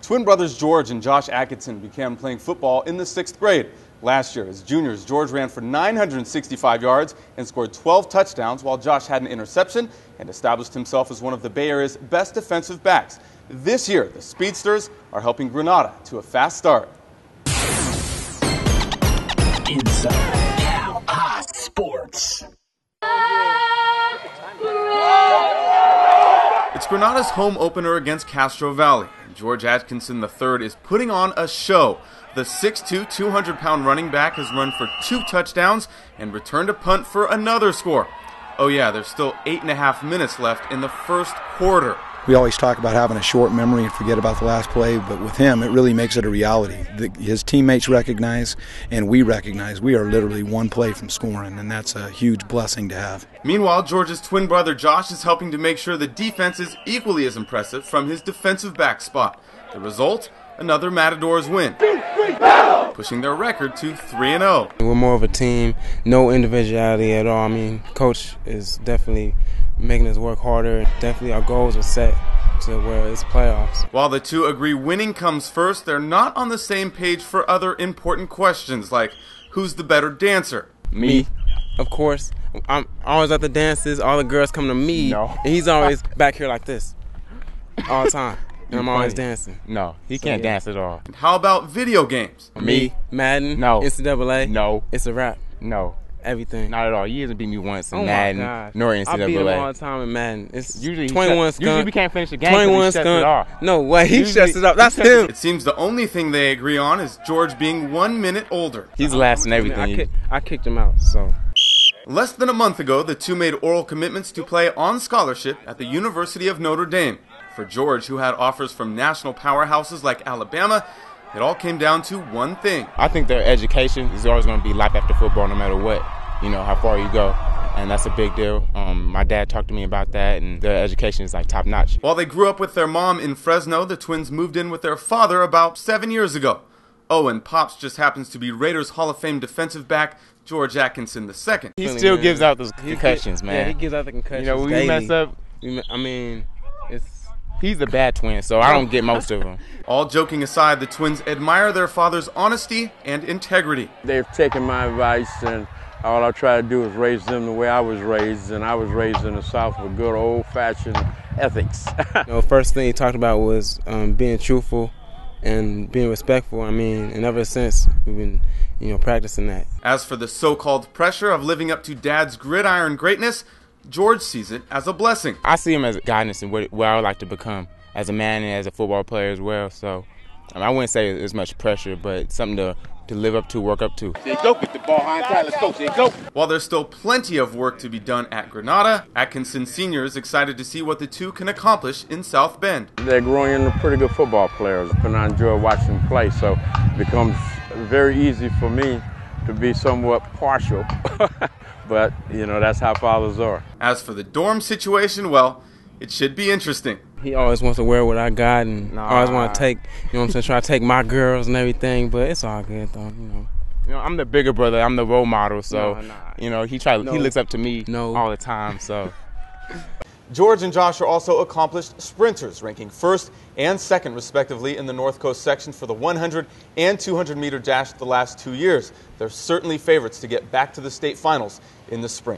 Twin brothers George and Josh Atkinson began playing football in the 6th grade. Last year, as juniors, George ran for 965 yards and scored 12 touchdowns, while Josh had an interception and established himself as one of the Bay Area's best defensive backs. This year, the Speedsters are helping Granada to a fast start. Inside Cal High Sports. It's Granada's home opener against Castro Valley, and George Atkinson III is putting on a show. The 6'2", 200-pound running back has run for 2 touchdowns and returned a punt for another score. Oh yeah, there's still 8.5 minutes left in the first quarter. We always talk about having a short memory and forget about the last play, but with him, it really makes it a reality. His teammates recognize, and we recognize, we are literally one play from scoring, and that's a huge blessing to have. Meanwhile, George's twin brother Josh is helping to make sure the defense is equally as impressive from his defensive back spot. The result? Another Matadors win, pushing their record to 3-0. We're more of a team, no individuality at all. I mean, Coach is definitely making us work harder. Definitely our goals are set to where it's playoffs. While the two agree winning comes first, they're not on the same page for other important questions, like who's the better dancer? Me, of course. I'm always at the dances. All the girls come to me, and he's always back here like this all the time. And I'm always dancing. No, he can't dance at all. How about video games? Me, Madden, no. NCAA, no. It's a wrap. No. Everything. Not at all. He hasn't beat me once in Oh Madden, nor NCAA. I beat him all the time in Madden. It's usually 21 skunk. Usually we can't finish the game 21 he shuts it off. No way, he shuts it up. That's him. It seems the only thing they agree on is George being 1 minute older. He's last in everything. I kicked him out, so. Less than a month ago, the two made oral commitments to play on scholarship at the University of Notre Dame. For George, who had offers from national powerhouses like Alabama, it all came down to one thing. I think their education is always going to be life after football no matter what, how far you go. And that's a big deal. My dad talked to me about that, and their education is like top notch. While they grew up with their mom in Fresno, the twins moved in with their father about 7 years ago. Oh, and Pops just happens to be Raiders Hall of Fame defensive back George Atkinson II. He still gives out those concussions, man. Yeah, he gives out the concussions. When we mess up, he's a bad twin, so I don't get most of them. All joking aside, the twins admire their father's honesty and integrity. They've taken my advice, and all I try to do is raise them the way I was raised, and I was raised in the South with good old-fashioned ethics. First thing he talked about was being truthful and being respectful. And ever since, we've been practicing that. As for the so-called pressure of living up to Dad's gridiron greatness, George sees it as a blessing. I see him as guidance and where I would like to become as a man and as a football player as well. So I wouldn't say it's much pressure, but something to live up to, work up to. There you go, get the ball behind side, let's go, there you go. While there's still plenty of work to be done at Granada, Atkinson Sr. is excited to see what the two can accomplish in South Bend. They're growing into pretty good football players, and I enjoy watching them play, so it becomes very easy for me to be somewhat partial. But, that's how fathers are. As for the dorm situation, well, it should be interesting. He always wants to wear what I got and always want to take, try to take my girls and everything, but it's all good, though, I'm the bigger brother. I'm the role model, so, he looks up to me all the time, so. George and Josh are also accomplished sprinters, ranking 1st and 2nd, respectively, in the North Coast section for the 100 and 200-meter dash the last 2 years. They're certainly favorites to get back to the state finals in the spring.